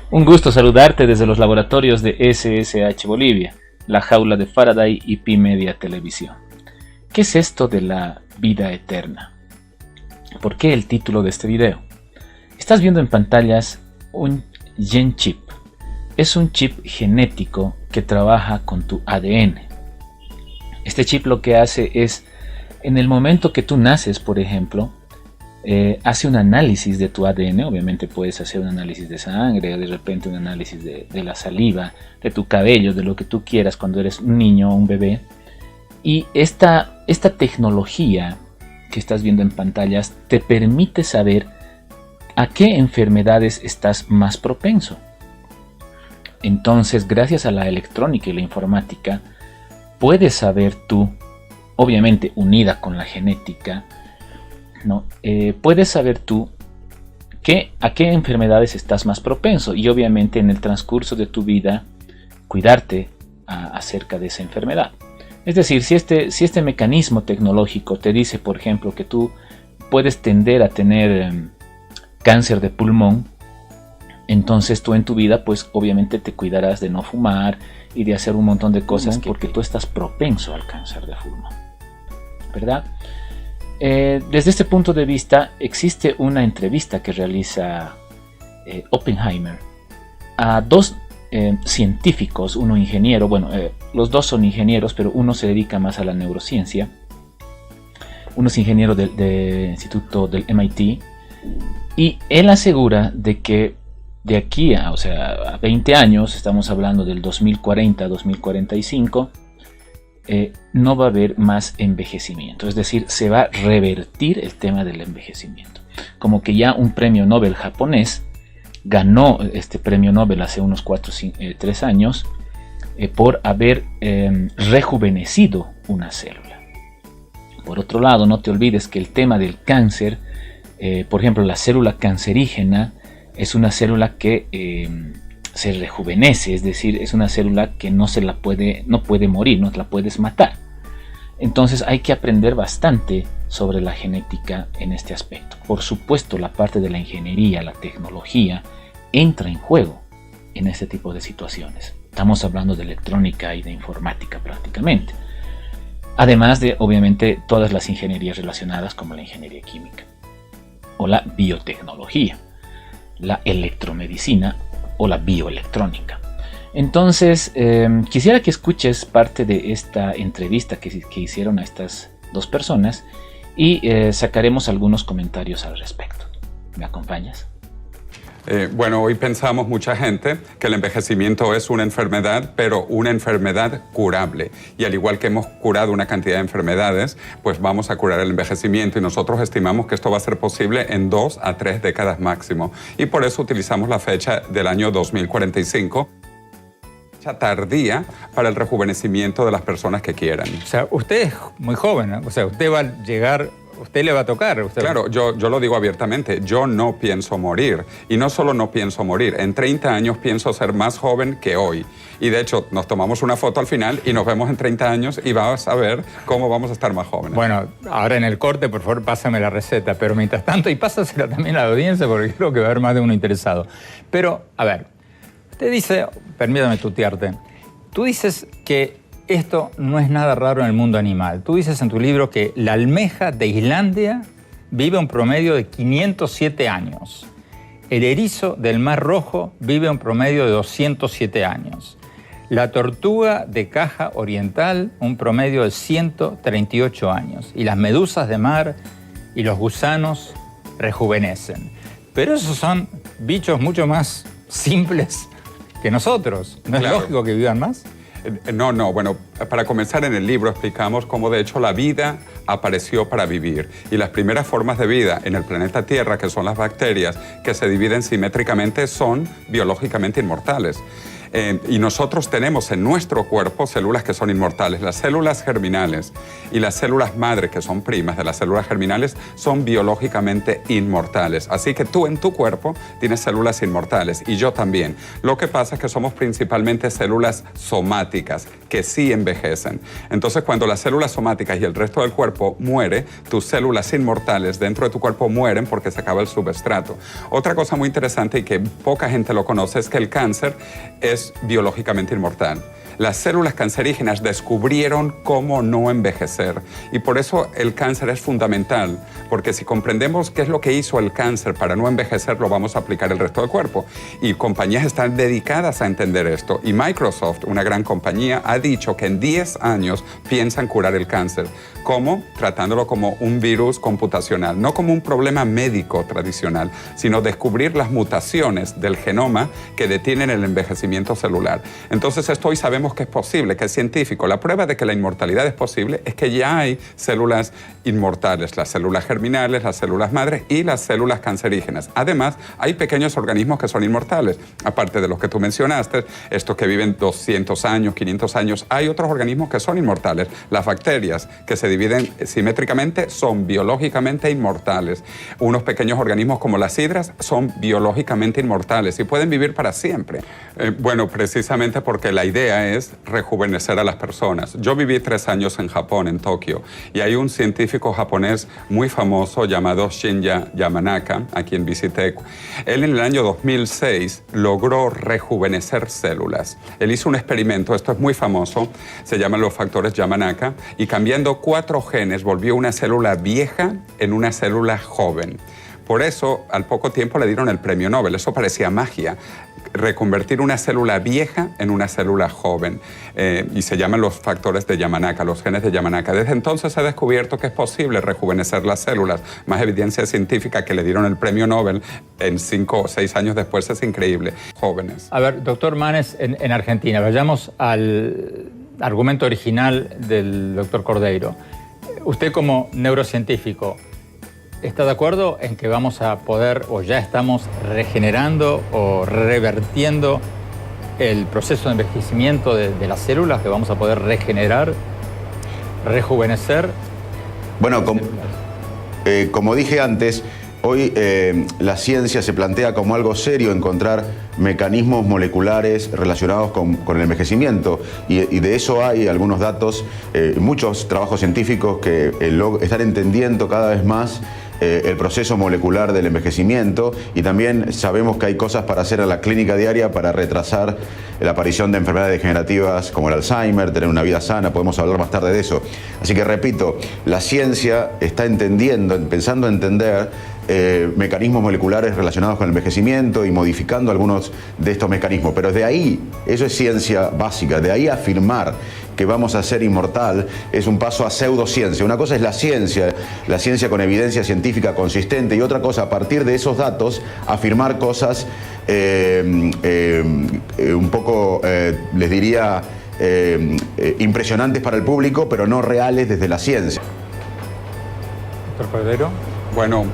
Un gusto saludarte desde los laboratorios de SSH Bolivia, la jaula de Faraday y Pi Media Televisión. ¿Qué es esto de la vida eterna? ¿Por qué el título de este video? Estás viendo en pantallas un Gen Chip. Es un chip genético que trabaja con tu ADN. Este chip lo que hace es, en el momento que tú naces, por ejemplo, hace un análisis de tu ADN. Obviamente puedes hacer un análisis de sangre, de repente un análisis de la saliva, de tu cabello, de lo que tú quieras cuando eres un niño o un bebé. Y esta tecnología que estás viendo en pantallas te permite saber a qué enfermedades estás más propenso. Entonces, gracias a la electrónica y la informática, puedes saber tú, obviamente unida con la genética, ¿no? Puedes saber tú a qué enfermedades estás más propenso y obviamente en el transcurso de tu vida cuidarte acerca de esa enfermedad. Es decir, si este mecanismo tecnológico te dice, por ejemplo, que tú puedes tender a tener cáncer de pulmón, entonces tú en tu vida pues obviamente te cuidarás de no fumar y de hacer un montón de cosas porque tú estás propenso al cáncer de pulmón, ¿verdad? Desde este punto de vista existe una entrevista que realiza Oppenheimer a dos científicos, uno ingeniero, bueno, los dos son ingenieros, pero uno se dedica más a la neurociencia. Uno es ingeniero del instituto del MIT y él asegura de que de aquí a 20 años, estamos hablando del 2040, 2045, no va a haber más envejecimiento, es decir, se va a revertir el tema del envejecimiento. Como que ya un premio Nobel japonés ganó este premio Nobel hace unos 3 años por haber rejuvenecido una célula. Por otro lado, no te olvides que el tema del cáncer, por ejemplo, la célula cancerígena es una célula que se rejuvenece, es decir, es una célula que no puede morir, no la puedes matar. Entonces hay que aprender bastante sobre la genética en este aspecto. Por supuesto, la parte de la ingeniería, la tecnología, entra en juego en este tipo de situaciones. Estamos hablando de electrónica y de informática prácticamente. Además de, obviamente, todas las ingenierías relacionadas como la ingeniería química o la biotecnología, la electromedicina o la bioelectrónica. Entonces, quisiera que escuches parte de esta entrevista que hicieron a estas dos personas y sacaremos algunos comentarios al respecto. ¿Me acompañas? Bueno, hoy pensamos mucha gente que el envejecimiento es una enfermedad, pero una enfermedad curable. Y al igual que hemos curado una cantidad de enfermedades, pues vamos a curar el envejecimiento y nosotros estimamos que esto va a ser posible en 2 a 3 décadas máximo. Y por eso utilizamos la fecha del año 2045, fecha tardía para el rejuvenecimiento de las personas que quieran. O sea, usted es muy joven, ¿no? O sea, usted va a llegar... Usted le va a tocar. Claro, yo lo digo abiertamente, yo no pienso morir. Y no solo no pienso morir, en 30 años pienso ser más joven que hoy. Y de hecho, nos tomamos una foto al final y nos vemos en 30 años y vamos a ver cómo vamos a estar más jóvenes. Bueno, ahora en el corte, por favor, pásame la receta. Pero mientras tanto, y pásasela también a la audiencia porque creo que va a haber más de uno interesado. Pero, a ver, usted dice, permítame tutearte, tú dices que esto no es nada raro en el mundo animal. Tú dices en tu libro que la almeja de Islandia vive un promedio de 507 años. El erizo del Mar Rojo vive un promedio de 207 años. La tortuga de caja oriental, un promedio de 138 años. Y las medusas de mar y los gusanos rejuvenecen. Pero esos son bichos mucho más simples que nosotros. ¿No es lógico que vivan más? No, bueno, para comenzar en el libro explicamos cómo de hecho la vida apareció para vivir y las primeras formas de vida en el planeta Tierra, que son las bacterias, que se dividen simétricamente, son biológicamente inmortales. Y nosotros tenemos en nuestro cuerpo células que son inmortales. Las células germinales y las células madre, que son primas de las células germinales, son biológicamente inmortales. Así que tú en tu cuerpo tienes células inmortales y yo también. Lo que pasa es que somos principalmente células somáticas, que sí envejecen. Entonces, cuando las células somáticas y el resto del cuerpo muere, tus células inmortales dentro de tu cuerpo mueren porque se acaba el substrato. Otra cosa muy interesante y que poca gente lo conoce es que el cáncer es biológicamente inmortal. Las células cancerígenas descubrieron cómo no envejecer y por eso el cáncer es fundamental, porque si comprendemos qué es lo que hizo el cáncer para no envejecer, lo vamos a aplicar al resto del cuerpo. Y compañías están dedicadas a entender esto. Y Microsoft, una gran compañía, ha dicho que en 10 años piensan curar el cáncer. ¿Cómo? Tratándolo como un virus computacional, no como un problema médico tradicional, sino descubrir las mutaciones del genoma que detienen el envejecimiento celular. Entonces esto hoy sabemos que es posible, que es científico. La prueba de que la inmortalidad es posible es que ya hay células inmortales, las células germinales, las células madres y las células cancerígenas. Además, hay pequeños organismos que son inmortales, aparte de los que tú mencionaste, estos que viven 200 años, 500 años, hay otros organismos que son inmortales. Las bacterias, que se dividen simétricamente, son biológicamente inmortales. Unos pequeños organismos como las hidras son biológicamente inmortales y pueden vivir para siempre. Bueno, precisamente porque la idea es rejuvenecer a las personas. Yo viví 3 años en Japón, en Tokio, y hay un científico japonés muy famoso llamado Shinya Yamanaka, a quien visité. Él en el año 2006 logró rejuvenecer células. Él hizo un experimento, esto es muy famoso, se llaman los factores Yamanaka, y cambiando 4 genes volvió una célula vieja en una célula joven. Por eso, al poco tiempo le dieron el premio Nobel. Eso parecía magia, reconvertir una célula vieja en una célula joven. Y se llaman los factores de Yamanaka, los genes de Yamanaka. Desde entonces se ha descubierto que es posible rejuvenecer las células. Más evidencia científica que le dieron el premio Nobel en 5 o 6 años después es increíble. Jóvenes. A ver, doctor Manes, en Argentina, vayamos al argumento original del doctor Cordeiro. Usted como neurocientífico, ¿está de acuerdo en que vamos a poder o ya estamos regenerando o revertiendo el proceso de envejecimiento de las células, que vamos a poder regenerar, rejuvenecer? Bueno, como dije antes, hoy la ciencia se plantea como algo serio encontrar mecanismos moleculares relacionados con el envejecimiento y de eso hay algunos datos, muchos trabajos científicos que están entendiendo cada vez más el proceso molecular del envejecimiento y también sabemos que hay cosas para hacer en la clínica diaria para retrasar la aparición de enfermedades degenerativas como el Alzheimer, tener una vida sana, podemos hablar más tarde de eso. Así que repito, la ciencia está pensando entender mecanismos moleculares relacionados con el envejecimiento y modificando algunos de estos mecanismos. Pero de ahí, eso es ciencia básica, de ahí afirmar que vamos a ser inmortal es un paso a pseudociencia. Una cosa es la ciencia con evidencia científica consistente, y otra cosa, a partir de esos datos, afirmar cosas un poco, les diría, impresionantes para el público, pero no reales desde la ciencia. Doctor Cordero. Bueno,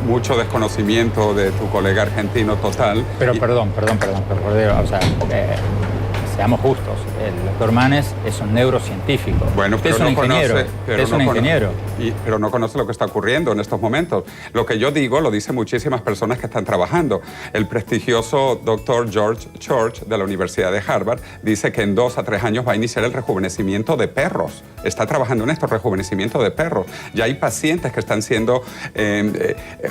mucho desconocimiento de tu colega argentino total. Pero perdón, Cordero, o sea, seamos justos, el doctor Manes es un neurocientífico. Bueno, usted pero es un ingeniero. Es un ingeniero. Pero no conoce lo que está ocurriendo en estos momentos. Lo que yo digo lo dicen muchísimas personas que están trabajando. El prestigioso doctor George Church de la Universidad de Harvard dice que en 2 a 3 años va a iniciar el rejuvenecimiento de perros. Está trabajando en esto, rejuvenecimiento de perros. Ya hay pacientes que están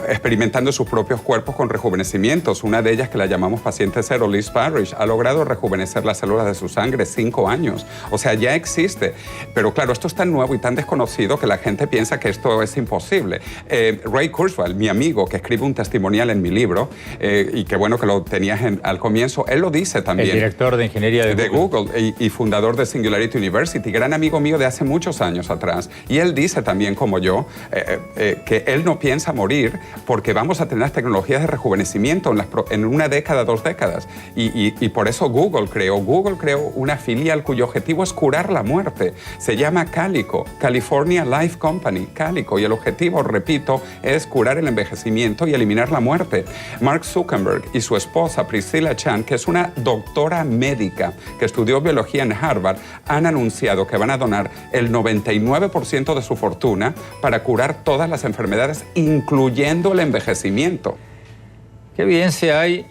experimentando sus propios cuerpos con rejuvenecimientos. Una de ellas, que la llamamos paciente cero, Liz Parrish, ha logrado rejuvenecer las células de su sangre 5 años. O sea, ya existe. Pero claro, esto es tan nuevo y tan desconocido que la gente piensa que esto es imposible. Ray Kurzweil, mi amigo, que escribe un testimonial en mi libro, y qué bueno que lo tenías al comienzo, él lo dice también. El director de ingeniería de Google y fundador de Singularity University, gran amigo mío de hace muchos años atrás. Y él dice también, como yo, que él no piensa morir porque vamos a tener las tecnologías de rejuvenecimiento en 1 década, 2 décadas. Y por eso Google creó una filial cuyo objetivo es curar la muerte. Se llama Calico, California Life Company. Company, Calico, y el objetivo, repito, es curar el envejecimiento y eliminar la muerte. Mark Zuckerberg y su esposa Priscilla Chan, que es una doctora médica que estudió biología en Harvard, han anunciado que van a donar el 99% de su fortuna para curar todas las enfermedades, incluyendo el envejecimiento. ¿Qué evidencia hay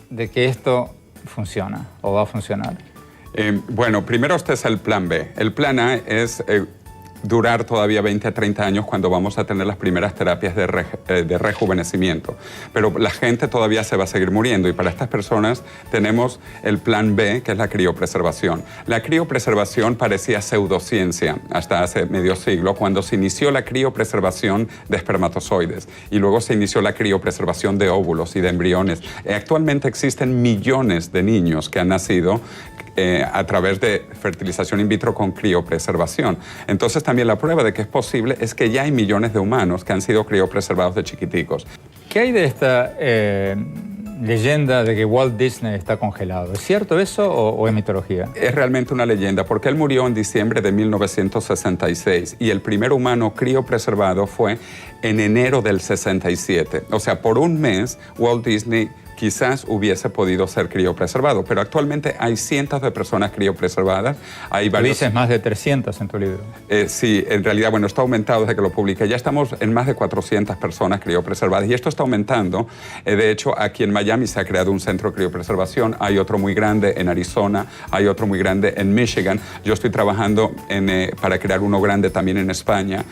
de que esto funciona o va a funcionar? Bueno, primero este es el plan B. El plan A es durar todavía 20 a 30 años cuando vamos a tener las primeras terapias de rejuvenecimiento. Pero la gente todavía se va a seguir muriendo y para estas personas tenemos el plan B, que es la criopreservación. La criopreservación parecía pseudociencia hasta hace medio siglo, cuando se inició la criopreservación de espermatozoides y luego se inició la criopreservación de óvulos y de embriones. Actualmente existen millones de niños que han nacido a través de fertilización in vitro con criopreservación. Entonces también la prueba de que es posible es que ya hay millones de humanos que han sido criopreservados de chiquiticos. ¿Qué hay de esta leyenda de que Walt Disney está congelado? ¿Es cierto eso o es mitología? Es realmente una leyenda porque él murió en diciembre de 1966 y el primer humano criopreservado fue en enero del 67. O sea, por un mes Walt Disney quizás hubiese podido ser criopreservado, pero actualmente hay cientos de personas criopreservadas. Hay varios... Tú dices más de 300 en tu libro. Sí, en realidad, bueno, está aumentado desde que lo publiqué. Ya estamos en más de 400 personas criopreservadas y esto está aumentando. De hecho, aquí en Miami se ha creado un centro de criopreservación. Hay otro muy grande en Arizona, hay otro muy grande en Michigan. Yo estoy trabajando para crear uno grande también en España.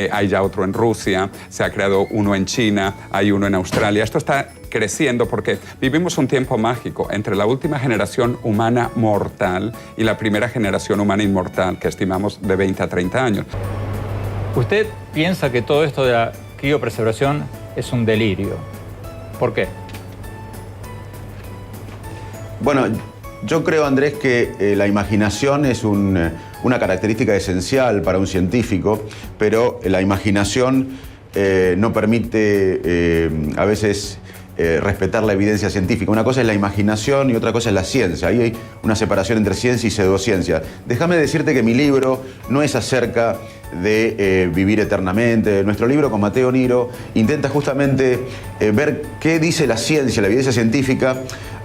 Hay ya otro en Rusia, se ha creado uno en China, hay uno en Australia. Esto está creciendo porque vivimos un tiempo mágico entre la última generación humana mortal y la primera generación humana inmortal, que estimamos de 20 a 30 años. ¿Usted piensa que todo esto de la criopreservación es un delirio? ¿Por qué? Bueno, yo creo, Andrés, que la imaginación es una característica esencial para un científico, pero la imaginación no permite a veces respetar la evidencia científica. Una cosa es la imaginación y otra cosa es la ciencia. Ahí hay una separación entre ciencia y pseudociencia. Déjame decirte que mi libro no es acerca de vivir eternamente. Nuestro libro con Matteo Niro intenta justamente ver qué dice la ciencia, la evidencia científica,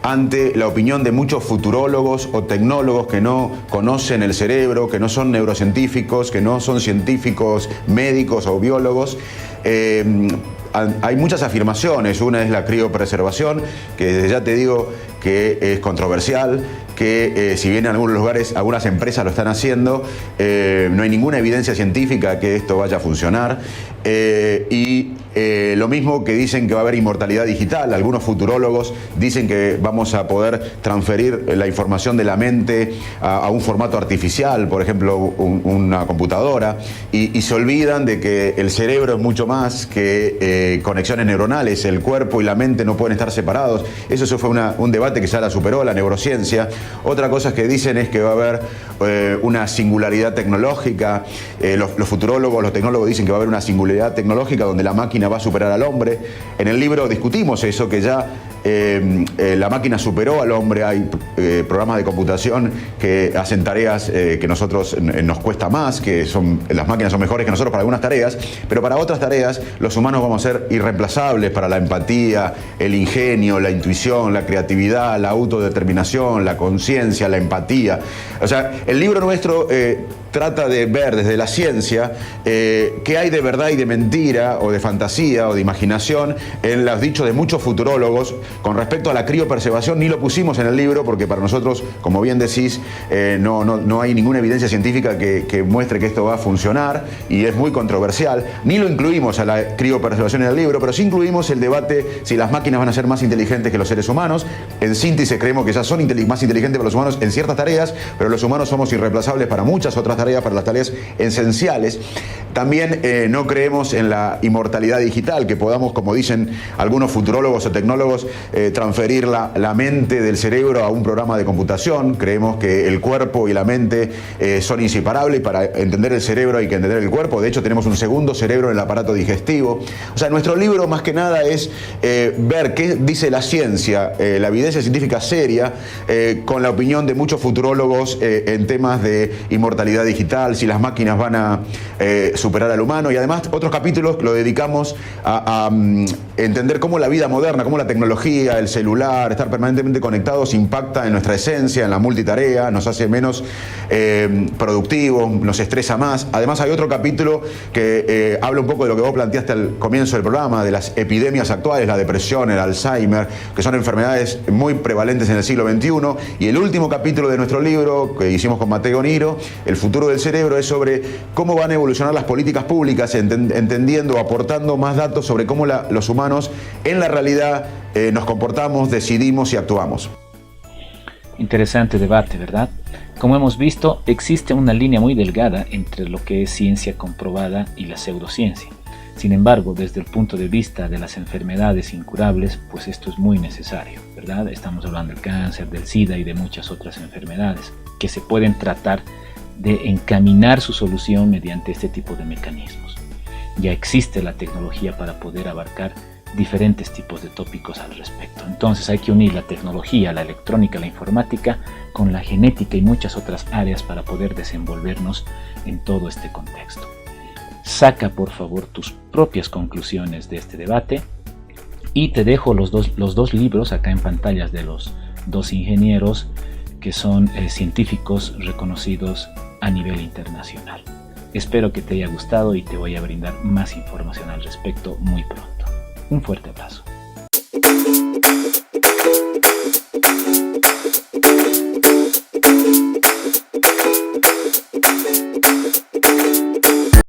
ante la opinión de muchos futurólogos o tecnólogos que no conocen el cerebro, que no son neurocientíficos, que no son científicos médicos o biólogos. Hay muchas afirmaciones. Una es la criopreservación, que desde ya te digo que es controversial, que si bien en algunos lugares, algunas empresas lo están haciendo, no hay ninguna evidencia científica que esto vaya a funcionar. Lo mismo que dicen que va a haber inmortalidad digital. Algunos futurólogos dicen que vamos a poder transferir la información de la mente a un formato artificial, por ejemplo, una computadora, y se olvidan de que el cerebro es mucho más que conexiones neuronales. El cuerpo y la mente no pueden estar separados. Eso fue un debate que ya la superó la neurociencia. Otra cosa que dicen es que va a haber una singularidad tecnológica. Los futurólogos, los tecnólogos dicen que va a haber una singularidad tecnológica donde la máquina va a superar al hombre. En el libro discutimos eso, que ya la máquina superó al hombre. Hay programas de computación que hacen tareas que nosotros nos cuesta más, las máquinas son mejores que nosotros para algunas tareas, pero para otras tareas los humanos vamos a ser irreemplazables para la empatía, el ingenio, la intuición, la creatividad, la autodeterminación, la conciencia, la empatía. O sea, el libro nuestro trata de ver desde la ciencia qué hay de verdad y de mentira, o de fantasía, o de imaginación en los dichos de muchos futurólogos con respecto a la criopreservación. Ni lo pusimos en el libro porque para nosotros, como bien decís, no hay ninguna evidencia científica que muestre que esto va a funcionar y es muy controversial. Ni lo incluimos a la criopreservación en el libro, pero sí incluimos el debate si las máquinas van a ser más inteligentes que los seres humanos. En síntesis, creemos que ya son más inteligentes para los humanos en ciertas tareas, pero los humanos somos irreemplazables para muchas otras tareas, para las tareas esenciales. También no creemos en la inmortalidad digital, que podamos, como dicen algunos futurólogos o tecnólogos, transferir la mente del cerebro a un programa de computación. Creemos que el cuerpo y la mente son inseparables. Para entender el cerebro hay que entender el cuerpo. De hecho, tenemos un segundo cerebro en el aparato digestivo. O sea, nuestro libro más que nada es ver qué dice la ciencia, la evidencia científica seria, con la opinión de muchos futurólogos en temas de inmortalidad digital, si las máquinas van a superar al humano. Y además otros capítulos lo dedicamos a entender cómo la vida moderna, cómo la tecnología, el celular, estar permanentemente conectados impacta en nuestra esencia, en la multitarea, nos hace menos productivos, nos estresa más. Además hay otro capítulo que habla un poco de lo que vos planteaste al comienzo del programa, de las epidemias actuales, la depresión, el Alzheimer, que son enfermedades muy prevalentes en el siglo XXI. Y el último capítulo de nuestro libro, que hicimos con Mateo Niro, El futuro del cerebro, es sobre cómo van a evolucionar las políticas públicas, entendiendo, aportando más datos sobre cómo los humanos en la realidad nos comportamos, decidimos y actuamos. Interesante debate, ¿verdad? Como hemos visto, existe una línea muy delgada entre lo que es ciencia comprobada y la pseudociencia. Sin embargo, desde el punto de vista de las enfermedades incurables, pues esto es muy necesario, ¿verdad? Estamos hablando del cáncer, del SIDA y de muchas otras enfermedades que se pueden tratar de encaminar su solución mediante este tipo de mecanismos. Ya existe la tecnología para poder abarcar diferentes tipos de tópicos al respecto. Entonces hay que unir la tecnología, la electrónica, la informática con la genética y muchas otras áreas para poder desenvolvernos en todo este contexto. Saca por favor tus propias conclusiones de este debate y te dejo los dos libros acá en pantallas de los dos ingenieros que son científicos reconocidos a nivel internacional. Espero que te haya gustado y te voy a brindar más información al respecto muy pronto. Un fuerte abrazo.